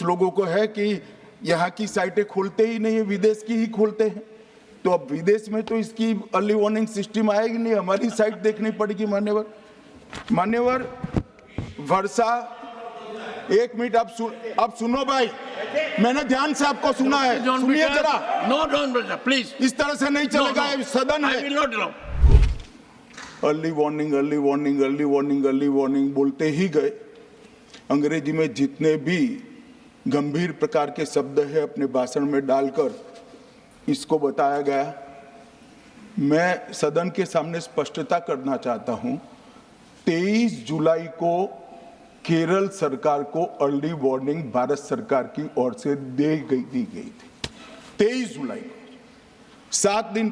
कुछ लोगों को है कि यहाँ की साइटें खोलते ही नहीं है, विदेश की ही खोलते हैं। तो अब विदेश में तो इसकी अर्ली वार्निंग सिस्टम आएगी नहीं, हमारी साइट देखनी पड़ेगी। मान्यवर वर्षा, एक मिनट आप सुनो भाई, मैंने ध्यान से आपको सुना है, सुनिए जरा। नो प्लीज, इस तरह से नहीं चलेगा, सदन है। Early warning early warning early warning early warning बोलते ही गए। अंग्रेजी में जितने भी गंभीर प्रकार के शब्द है अपने भाषण में डालकर इसको बताया गया। मैं सदन के सामने स्पष्टता करना चाहता हूं, 23 जुलाई को केरल सरकार को अर्ली वार्निंग भारत सरकार की ओर से दी गई थी। 23 जुलाई को 7 दिन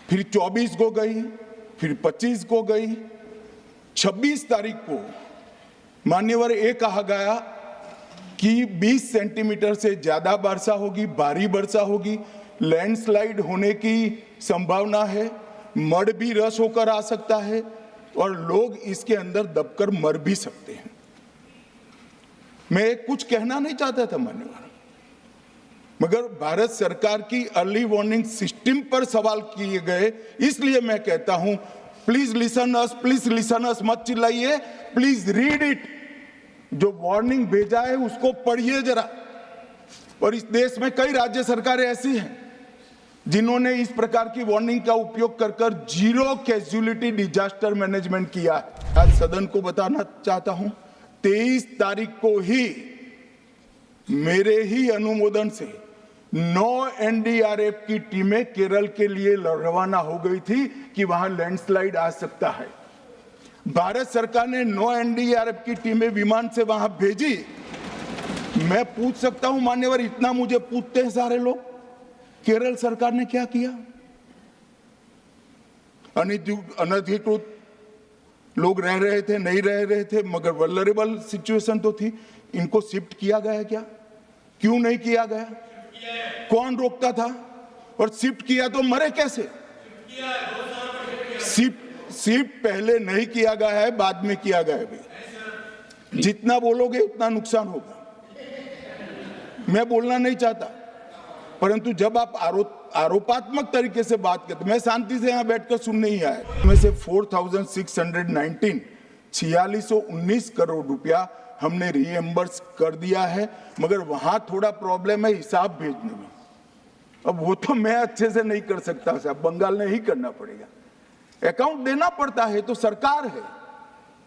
फिर 24 को गई, फिर 25 को गई, 26 तारीख को मान्यवर ये कहा गया कि 20 सेंटीमीटर से ज्यादा वर्षा होगी, भारी वर्षा होगी, लैंडस्लाइड होने की संभावना है, मड भी रस होकर आ सकता है और लोग इसके अंदर दबकर मर भी सकते हैं। मैं कुछ कहना नहीं चाहता था मान्यवर, मगर भारत सरकार की अर्ली वार्निंग सिस्टम पर सवाल किए गए, इसलिए मैं कहता हूं प्लीज लिसन अस, मत चिल्लाइए, प्लीज रीड इट। जो वार्निंग भेजा है उसको पढ़िए जरा। और इस देश में कई राज्य सरकारें ऐसी हैं जिन्होंने इस प्रकार की वार्निंग का उपयोग कर जीरो कैजुअलिटी डिजास्टर मैनेजमेंट किया है। आज सदन को बताना चाहता हूं, 23 तारीख को ही मेरे ही अनुमोदन से 9 एनडीआरएफ की टीमें केरल के लिए रवाना हो गई थी कि वहां लैंडस्लाइड आ सकता है। भारत सरकार ने 9 एनडीआरएफ की टीमें विमान से वहां भेजी। मैं पूछ सकता हूं मान्यवर, इतना मुझे पूछते हैं सारे लोग, केरल सरकार ने क्या किया? अनधिकृत लोग रह रहे थे, नहीं रह रहे थे, मगर वल्नरेबल सिचुएशन तो थी। इनको शिफ्ट किया गया क्या? क्यों नहीं किया गया? कौन रोकता था? और शिफ्ट किया तो मरे कैसे? शिफ्ट पहले नहीं किया गया है, बाद में किया गया है। जितना बोलोगे उतना नुकसान होगा। मैं बोलना नहीं चाहता, परंतु जब आप आरोपात्मक तरीके से बात करते, मैं शांति से यहां बैठकर सुनने ही आया। में से 4619 करोड़ रुपया हमने रीएम्बर्स कर दिया है, मगर वहां थोड़ा प्रॉब्लम है हिसाब भेजने में। अब वो तो मैं अच्छे से नहीं कर सकता साहब, बंगाल ने ही करना पड़ेगा। अकाउंट देना पड़ता है तो सरकार है,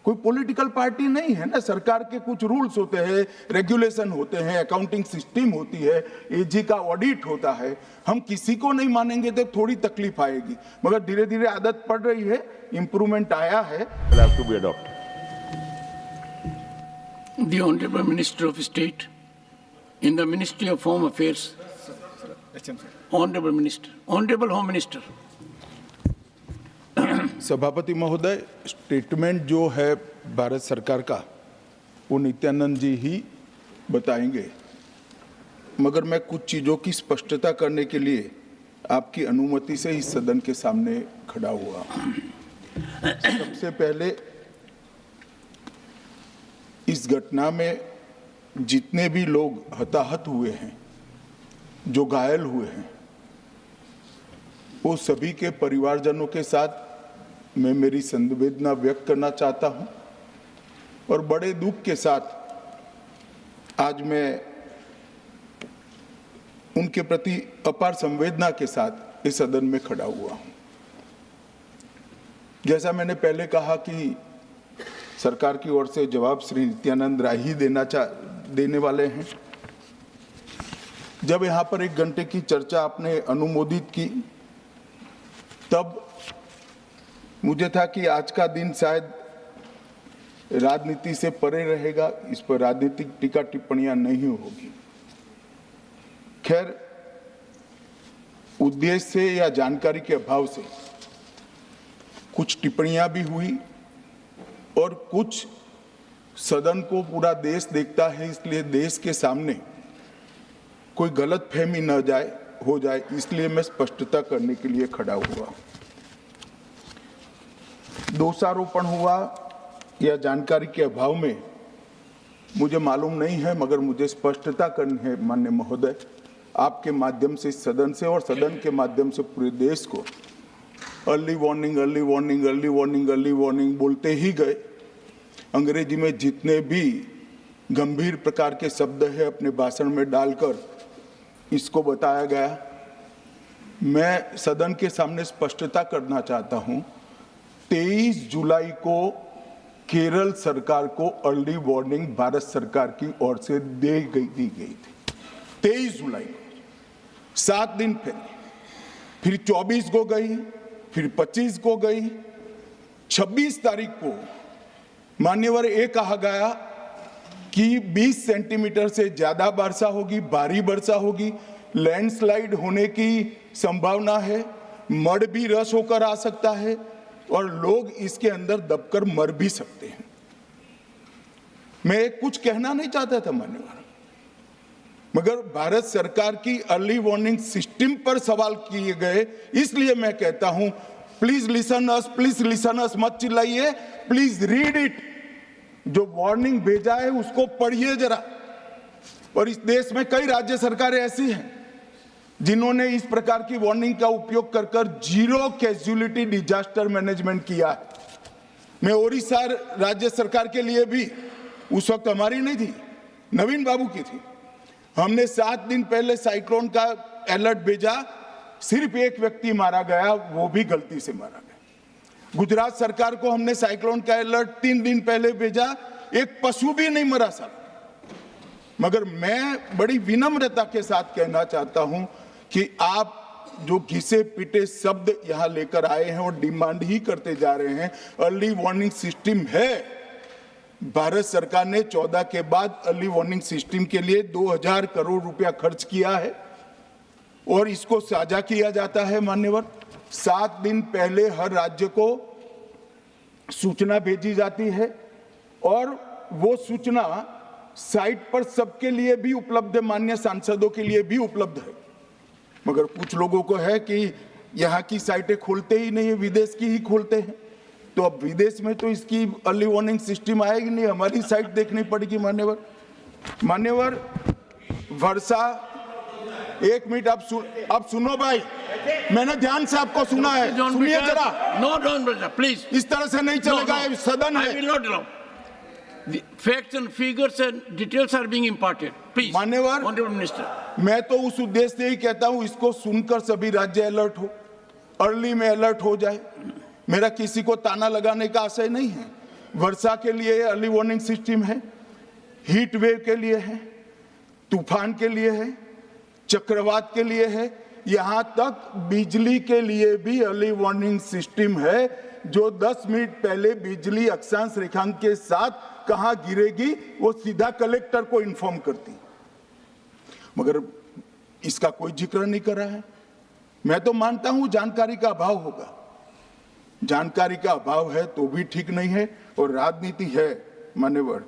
कोई पॉलिटिकल पार्टी नहीं है ना। सरकार के कुछ रूल्स होते हैं, रेगुलेशन होते हैं, अकाउंटिंग सिस्टम होती है, एजी का ऑडिट होता है। हम किसी को नहीं मानेंगे तो थोड़ी तकलीफ आएगी, मगर धीरे धीरे आदत पड़ रही है, इंप्रूवमेंट आया है। The Honorable Minister of State in the Ministry of Home Affairs, Honorable Minister, Honorable Home Minister. सभापति महोदय, स्टेटमेंट जो है भारत सरकार का वो नित्यानंद जी ही बताएंगे, मगर मैं कुछ चीज़ों की स्पष्टता करने के लिए आपकी अनुमति से इस सदन के सामने खड़ा हुआ। सबसे पहले इस घटना में जितने भी लोग हताहत हुए हैं, जो घायल हुए हैं, वो सभी के परिवारजनों के साथ मैं मेरी संवेदना व्यक्त करना चाहता हूं और बड़े दुख के साथ आज मैं उनके प्रति अपार संवेदना के साथ इस सदन में खड़ा हुआ हूं। जैसा मैंने पहले कहा कि सरकार की ओर से जवाब श्री नित्यानंद राय ही देने वाले हैं। जब यहाँ पर 1 घंटे की चर्चा आपने अनुमोदित की, तब मुझे था कि आज का दिन शायद राजनीति से परे रहेगा, इस पर राजनीतिक टीका टिप्पणियां नहीं होगी। खैर, उद्देश्य से या जानकारी के अभाव से कुछ टिप्पणियां भी हुई और कुछ सदन को पूरा देश देखता है, इसलिए देश के सामने कोई गलतफहमी न हो जाए, इसलिए मैं स्पष्टता करने के लिए खड़ा हुआ। दोषारोपण हुआ या जानकारी के अभाव में मुझे मालूम नहीं है, मगर मुझे स्पष्टता करनी है माननीय महोदय, आपके माध्यम से सदन से और सदन के माध्यम से पूरे देश को early warning early warning early warning early warning बोलते ही गए। अंग्रेजी में जितने भी गंभीर प्रकार के शब्द है अपने भाषण में डालकर इसको बताया गया। मैं सदन के सामने स्पष्टता करना चाहता हूं, 23 जुलाई को केरल सरकार को अर्ली वार्निंग भारत सरकार की ओर से दी गई थी। 23 जुलाई को 7 दिन पहले, फिर 24 को गई, फिर 25 को गई, 26 तारीख को मान्यवर ये कहा गया कि 20 सेंटीमीटर से ज्यादा वर्षा होगी, भारी वर्षा होगी, लैंडस्लाइड होने की संभावना है, मड भी रस होकर आ सकता है और लोग इसके अंदर दबकर मर भी सकते हैं। मैं कुछ कहना नहीं चाहता था मान्यवर, मगर भारत सरकार की अर्ली वार्निंग सिस्टम पर सवाल किए गए, इसलिए मैं कहता हूं प्लीज लिसन अस, मत चिल्लाइए, प्लीज रीड इट। जो वार्निंग भेजा है उसको पढ़िए जरा। और इस देश में कई राज्य सरकारें ऐसी हैं जिन्होंने इस प्रकार की वार्निंग का उपयोग कर कर जीरो कैजुअलिटी डिजास्टर मैनेजमेंट किया है। मैं ओडिशा राज्य सरकार के लिए भी, उस वक्त हमारी नहीं थी, नवीन बाबू की थी, हमने 7 दिन पहले साइक्लोन का अलर्ट भेजा, सिर्फ एक व्यक्ति मारा गया, वो भी गलती से मारा गया। गुजरात सरकार को हमने साइक्लोन का अलर्ट 3 दिन पहले भेजा, एक पशु भी नहीं मरा साहब। मगर मैं बड़ी विनम्रता के साथ कहना चाहता हूं कि आप जो घिसे पिटे शब्द यहां लेकर आए हैं और डिमांड ही करते जा रहे हैं, अर्ली वार्निंग सिस्टम है। भारत सरकार ने 14 के बाद अर्ली वार्निंग सिस्टम के लिए 2000 करोड़ रुपया खर्च किया है और इसको साझा किया जाता है मान्यवर। 7 दिन पहले हर राज्य को सूचना भेजी जाती है और वो सूचना साइट पर सबके लिए भी उपलब्ध है, मान्य सांसदों के लिए भी उपलब्ध है। मगर कुछ लोगों को है कि यहाँ की साइटें खोलते ही नहीं है, विदेश की ही खोलते हैं। तो अब विदेश में तो इसकी अर्ली वार्निंग सिस्टम आएगी नहीं, हमारी साइट देखनी पड़ेगी मान्यवर। वर्षा, एक मिनट आप सुनो भाई, मैंने ध्यान से आपको सुना है, सुनिए जरा। नो डोंट ब्रदर प्लीज, इस तरह से नहीं चलेगा, सदन है। I will not allow. The facts and figures and details are being imparted. Please, मान्यवर, Honorable Minister. मैं तो उस उद्देश्य से ही कहता हूं इसको सुनकर सभी राज्य अलर्ट हो, अर्ली में अलर्ट हो जाए। मेरा किसी को ताना लगाने का आशय नहीं है। वर्षा के लिए अर्ली वार्निंग सिस्टम है, हीट वेव के लिए है, तूफान के लिए है, चक्रवात के लिए है, यहां तक बिजली के लिए भी अर्ली वार्निंग सिस्टम है, जो 10 मिनट पहले बिजली अक्षांश रेखांक के साथ कहां गिरेगी वो सीधा कलेक्टर को इन्फॉर्म करती, मगर इसका कोई जिक्र नहीं कर रहा है। मैं तो मानता हूं जानकारी का अभाव होगा, जानकारी का अभाव है तो भी ठीक नहीं है, और राजनीति है मान्यवर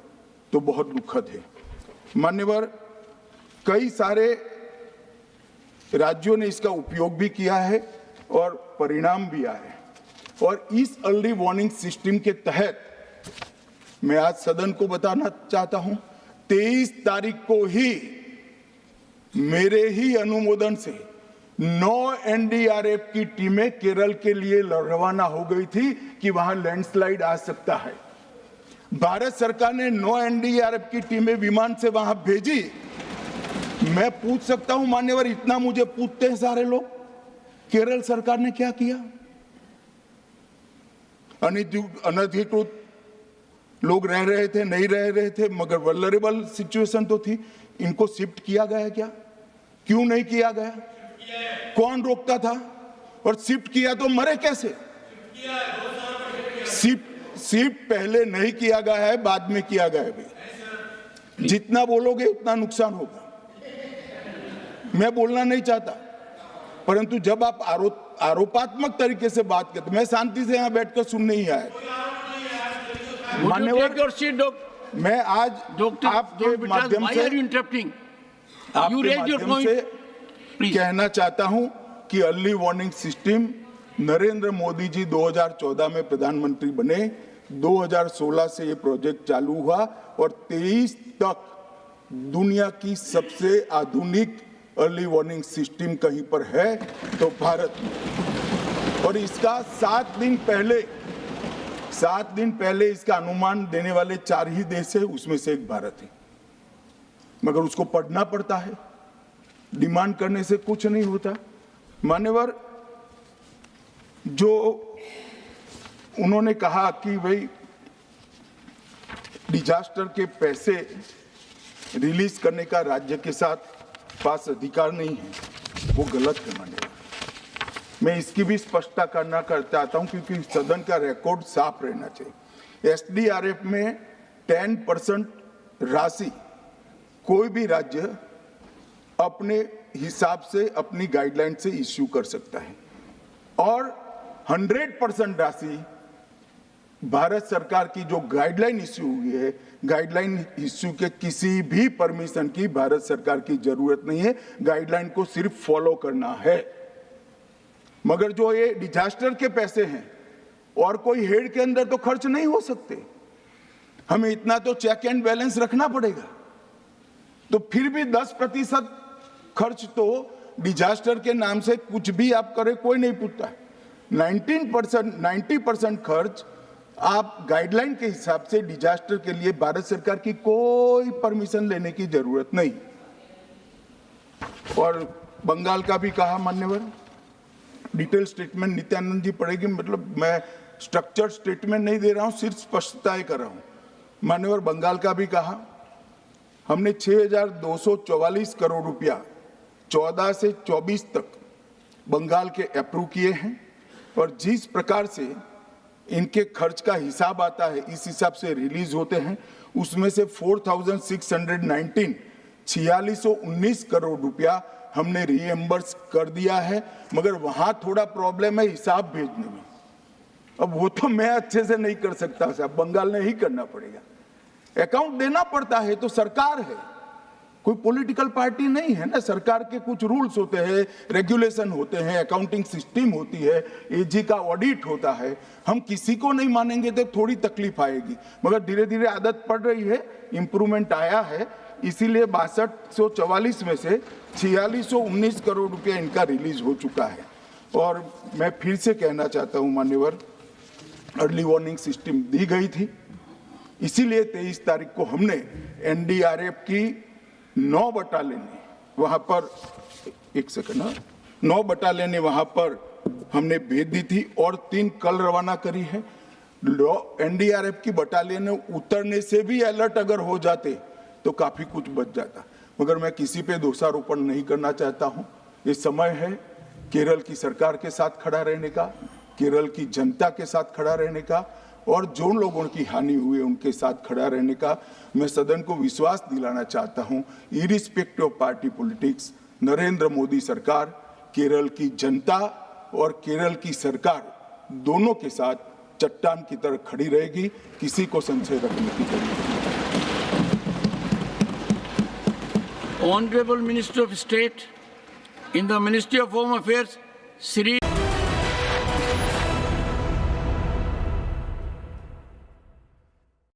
तो बहुत दुखद है। मान्यवर, कई सारे राज्यों ने इसका उपयोग भी किया है और परिणाम भी आए, और इस अर्ली वार्निंग सिस्टम के तहत मैं आज सदन को बताना चाहता हूं, 23 तारीख को ही मेरे ही अनुमोदन से 9 एनडीआरएफ की टीमें केरल के लिए रवाना हो गई थी कि वहां लैंडस्लाइड आ सकता है। भारत सरकार ने 9 एनडीआरएफ की टीमें विमान से वहां भेजी। मैं पूछ सकता हूं मान्यवर, इतना मुझे पूछते हैं सारे लोग, केरल सरकार ने क्या किया? अनधिकृत लोग रह रहे थे, नहीं रह रहे थे, मगर वल्नरेबल सिचुएशन तो थी। इनको शिफ्ट किया गया क्या? क्यों नहीं किया गया? कौन रोकता था? और शिफ्ट किया तो मरे कैसे? शिफ्ट पहले नहीं किया गया है, बाद में किया गया है। जितना बोलोगे उतना नुकसान होगा। मैं बोलना नहीं चाहता, परंतु जब आप आरोपात्मक तरीके से बात करते, मैं शांति से यहाँ बैठकर सुनने ही आया। मान्यवर, मैं आज आपके माध्यम से कहना चाहता हूं कि early warning system Narendra Modi ji 2014 में प्रधानमंत्री बने, 2016 से ये प्रोजेक्ट चालू हुआ और 23 तक दुनिया की सबसे आधुनिक अर्ली वार्निंग सिस्टम कहीं पर है तो भारत में। और इसका 7 दिन पहले इसका अनुमान देने वाले 4 ही देश है, उसमें से एक भारत है। मगर उसको पढ़ना पड़ता है, डिमांड करने से कुछ नहीं होता। मान्यवर, जो उन्होंने कहा कि भाई डिजास्टर के पैसे रिलीज करने का राज्य के साथ पास अधिकार नहीं है, वो गलत है। मान्यवर, मैं इसकी भी स्पष्टता करना चाहता हूं क्योंकि सदन का रिकॉर्ड साफ रहना चाहिए। एसडीआरएफ में 10% राशि कोई भी राज्य अपने हिसाब से अपनी गाइडलाइन से इश्यू कर सकता है और 100% राशि भारत सरकार की जो गाइडलाइन इश्यू हुई है, गाइडलाइन इश्यू के किसी भी परमिशन की भारत सरकार की जरूरत नहीं है, गाइडलाइन को सिर्फ फॉलो करना है। मगर जो ये डिजास्टर के पैसे हैं और कोई हेड के अंदर तो खर्च नहीं हो सकते, हमें इतना तो चेक एंड बैलेंस रखना पड़ेगा। तो फिर भी 10% खर्च तो डिजास्टर के नाम से कुछ भी आप करें कोई नहीं पूछता। 90% खर्च आप गाइडलाइन के हिसाब से डिजास्टर के लिए भारत सरकार की कोई परमिशन लेने की जरूरत नहीं। और बंगाल का भी कहा मान्यवर, डिटेल स्टेटमेंट नित्यानंद जी पढ़ेगी, मतलब मैं स्ट्रक्चर्ड स्टेटमेंट नहीं दे रहा हूं, सिर्फ स्पष्टताएं कर रहा हूं। मान्यवर, बंगाल का भी कहा, हमने 6,244 करोड़ रुपया 14 से 24 तक बंगाल के अप्रूव किए हैं और जिस प्रकार से इनके खर्च का हिसाब आता है इस हिसाब से रिलीज होते हैं, उसमें से 4,619 4619 करोड़ रुपया हमने रीएम्बर्स कर दिया है। मगर वहां थोड़ा प्रॉब्लम है हिसाब भेजने में। अब वो तो मैं अच्छे से नहीं कर सकता साहब, बंगाल ने ही करना पड़ेगा। अकाउंट देना पड़ता है तो सरकार है, कोई पॉलिटिकल पार्टी नहीं है ना। सरकार के कुछ रूल्स होते हैं, रेगुलेशन होते हैं, अकाउंटिंग सिस्टम होती है, एजी का ऑडिट होता है। हम किसी को नहीं मानेंगे तो थोड़ी तकलीफ आएगी, मगर धीरे धीरे आदत पड़ रही है, इंप्रूवमेंट आया है। इसीलिए 6244 में से 4619 करोड़ रुपया इनका रिलीज हो चुका है। और मैं फिर से कहना चाहता हूं मान्यवर, अर्ली वार्निंग सिस्टम दी गई थी, इसीलिए 23 तारीख को हमने एनडीआरएफ की 9 बटालियन वहां पर 9 बटालियन वहां पर हमने भेज दी थी और 3 कल रवाना करी है। एनडीआरएफ की बटालियन उतरने से भी अलर्ट अगर हो जाते तो काफी कुछ बच जाता। मगर मैं किसी पे दोषारोपण नहीं करना चाहता हूं। ये समय है केरल की सरकार के साथ खड़ा रहने का, केरल की जनता के साथ खड़ा रहने का और जो लोगों की हानि हुई है उनके साथ खड़ा रहने का। मैं सदन को विश्वास दिलाना चाहता हूं, irrespective of party politics, Narendra Modi सरकार केरल की जनता और केरल की सरकार दोनों के साथ चट्टान की तरह खड़ी रहेगी, किसी को संशय रखने की जरूरत नहीं। Honorable Minister of State in the Ministry of Home Affairs, Shri